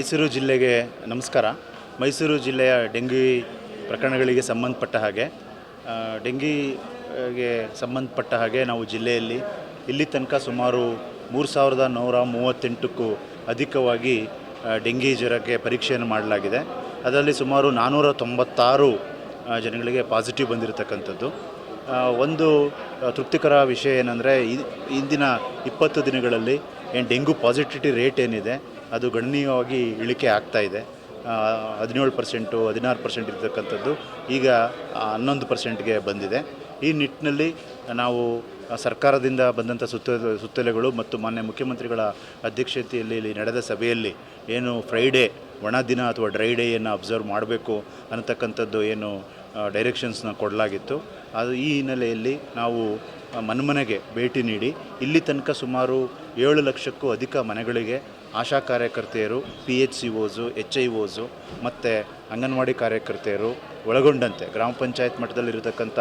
ಮೈಸೂರು ಜಿಲ್ಲೆಗೆ ನಮಸ್ಕಾರ. ಮೈಸೂರು ಜಿಲ್ಲೆಯ ಡೆಂಗಿ ಪ್ರಕರಣಗಳಿಗೆ ಸಂಬಂಧಪಟ್ಟ ಹಾಗೆ ಡೆಂಗಿಗೆ ಸಂಬಂಧಪಟ್ಟ ಹಾಗೆ ನಾವು ಜಿಲ್ಲೆಯಲ್ಲಿ ಇಲ್ಲಿ ತನಕ ಸುಮಾರು 3,138ಕ್ಕೂ ಅಧಿಕವಾಗಿ ಡೆಂಗಿ ಜ್ವರಕ್ಕೆ ಪರೀಕ್ಷೆಯನ್ನು ಮಾಡಲಾಗಿದೆ. ಅದರಲ್ಲಿ ಸುಮಾರು 496 ಜನಗಳಿಗೆ ಪಾಸಿಟಿವ್ ಬಂದಿರತಕ್ಕಂಥದ್ದು. ಒಂದು ತೃಪ್ತಿಕರ ವಿಷಯ ಏನಂದರೆ ಇಂದಿನ 20 ದಿನಗಳಲ್ಲಿ ಡೆಂಗು ಪಾಸಿಟಿವಿಟಿ ರೇಟ್ ಏನಿದೆ ಅದು ಗಣನೀಯವಾಗಿ ಇಳಿಕೆ ಆಗ್ತಾಯಿದೆ. 17%, 16% ಇರತಕ್ಕಂಥದ್ದು ಈಗ 11%ಗೆ ಬಂದಿದೆ. ಈ ನಿಟ್ಟಿನಲ್ಲಿ ನಾವು ಸರ್ಕಾರದಿಂದ ಬಂದಂಥ ಸುತ್ತೋಲೆಗಳು ಮತ್ತು ಮಾನ್ಯ ಮುಖ್ಯಮಂತ್ರಿಗಳ ಅಧ್ಯಕ್ಷತೆಯಲ್ಲಿ ಇಲ್ಲಿ ನಡೆದ ಸಭೆಯಲ್ಲಿ ಏನು ಫ್ರೈಡೇ ಒಣ ದಿನ ಅಥವಾ ಡ್ರೈ ಡೇಯನ್ನು ಅಬ್ಸರ್ವ್ ಮಾಡಬೇಕು ಅನ್ನತಕ್ಕಂಥದ್ದು ಏನು ಡೈರೆಕ್ಷನ್ಸ್ನ ಕೊಡಲಾಗಿತ್ತು. ಅದು ಈ ಹಿನ್ನೆಲೆಯಲ್ಲಿ ನಾವು ಮನೆಗೆ ಭೇಟಿ ನೀಡಿ ಇಲ್ಲಿ ತನಕ ಸುಮಾರು 7 ಲಕ್ಷಕ್ಕೂ ಅಧಿಕ ಮನೆಗಳಿಗೆ ಆಶಾ ಕಾರ್ಯಕರ್ತೆಯರು, PHCOs, HIOs ಮತ್ತು ಅಂಗನವಾಡಿ ಕಾರ್ಯಕರ್ತೆಯರು ಒಳಗೊಂಡಂತೆ ಗ್ರಾಮ ಪಂಚಾಯತ್ ಮಟ್ಟದಲ್ಲಿರತಕ್ಕಂಥ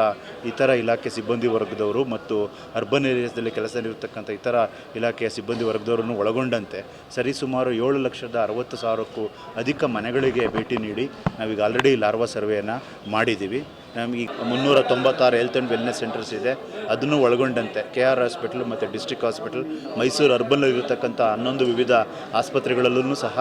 ಇತರ ಇಲಾಖೆ ಸಿಬ್ಬಂದಿ ವರ್ಗದವರು ಮತ್ತು ಅರ್ಬನ್ ಏರಿಯಾಸ್ದಲ್ಲಿ ಕೆಲಸದಲ್ಲಿರತಕ್ಕಂಥ ಇತರ ಇಲಾಖೆಯ ಸಿಬ್ಬಂದಿ ವರ್ಗದವರನ್ನು ಒಳಗೊಂಡಂತೆ ಸರಿಸುಮಾರು 7,60,000ಕ್ಕೂ ಅಧಿಕ ಮನೆಗಳಿಗೆ ಭೇಟಿ ನೀಡಿ ನಾವೀಗ ಆಲ್ರೆಡಿ ಲಾರ್ವಾ ಸರ್ವೆಯನ್ನು ಮಾಡಿದ್ದೀವಿ. ನಮಗೆ 396 ಹೆಲ್ತ್ ಆ್ಯಂಡ್ ವೆಲ್ನೆಸ್ ಸೆಂಟರ್ಸ್ ಇದೆ. ಅದನ್ನು ಒಳಗೊಂಡಂತೆ KR ಹಾಸ್ಪಿಟಲ್ ಮತ್ತು ಡಿಸ್ಟ್ರಿಕ್ಟ್ ಹಾಸ್ಪಿಟಲ್, ಮೈಸೂರು ಅರ್ಬನ್ನಲ್ಲಿರತಕ್ಕಂಥ 11 ವಿವಿಧ ಆಸ್ಪತ್ರೆಗಳಲ್ಲೂ ಸಹ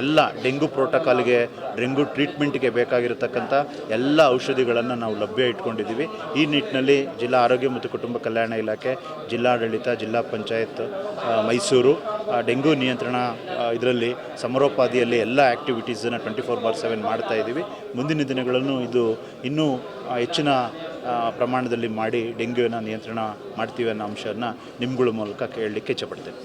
ಎಲ್ಲ ಡೆಂಗು ಪ್ರೋಟೋಕಾಲ್ಗೆ, ಡೆಂಗು ಟ್ರೀಟ್ಮೆಂಟ್ಗೆ ಬೇಕಾಗಿರತಕ್ಕಂಥ ಎಲ್ಲ ಔಷಧಿಗಳನ್ನು ನಾವು ಲಭ್ಯ ಇಟ್ಕೊಂಡಿದ್ದೀವಿ. ಈ ನಿಟ್ಟಿನಲ್ಲಿ ಜಿಲ್ಲಾ ಆರೋಗ್ಯ ಮತ್ತು ಕುಟುಂಬ ಕಲ್ಯಾಣ ಇಲಾಖೆ, ಜಿಲ್ಲಾಡಳಿತ, ಜಿಲ್ಲಾ ಪಂಚಾಯತ್ ಮೈಸೂರು ಡೆಂಗು ನಿಯಂತ್ರಣ ಇದರಲ್ಲಿ ಸಮರೋಪಾದಿಯಲ್ಲಿ ಎಲ್ಲ ಆ್ಯಕ್ಟಿವಿಟೀಸನ್ನು 24/7 ಮಾಡ್ತಾಯಿದ್ದೀವಿ. ಮುಂದಿನ ದಿನಗಳನ್ನು ಇದು ಇನ್ನೂ ಹೆಚ್ಚಿನ ಪ್ರಮಾಣದಲ್ಲಿ ಮಾಡಿ ಡೆಂಗ್ಯೂನ ನಿಯಂತ್ರಣ ಮಾಡ್ತೀವಿ ಅನ್ನೋ ಅಂಶವನ್ನು ನಿಮ್ಗಳ ಮೂಲಕ ಕೇಳಲಿಕ್ಕೆ ಇಚ್ಛಪಡ್ತೇನೆ.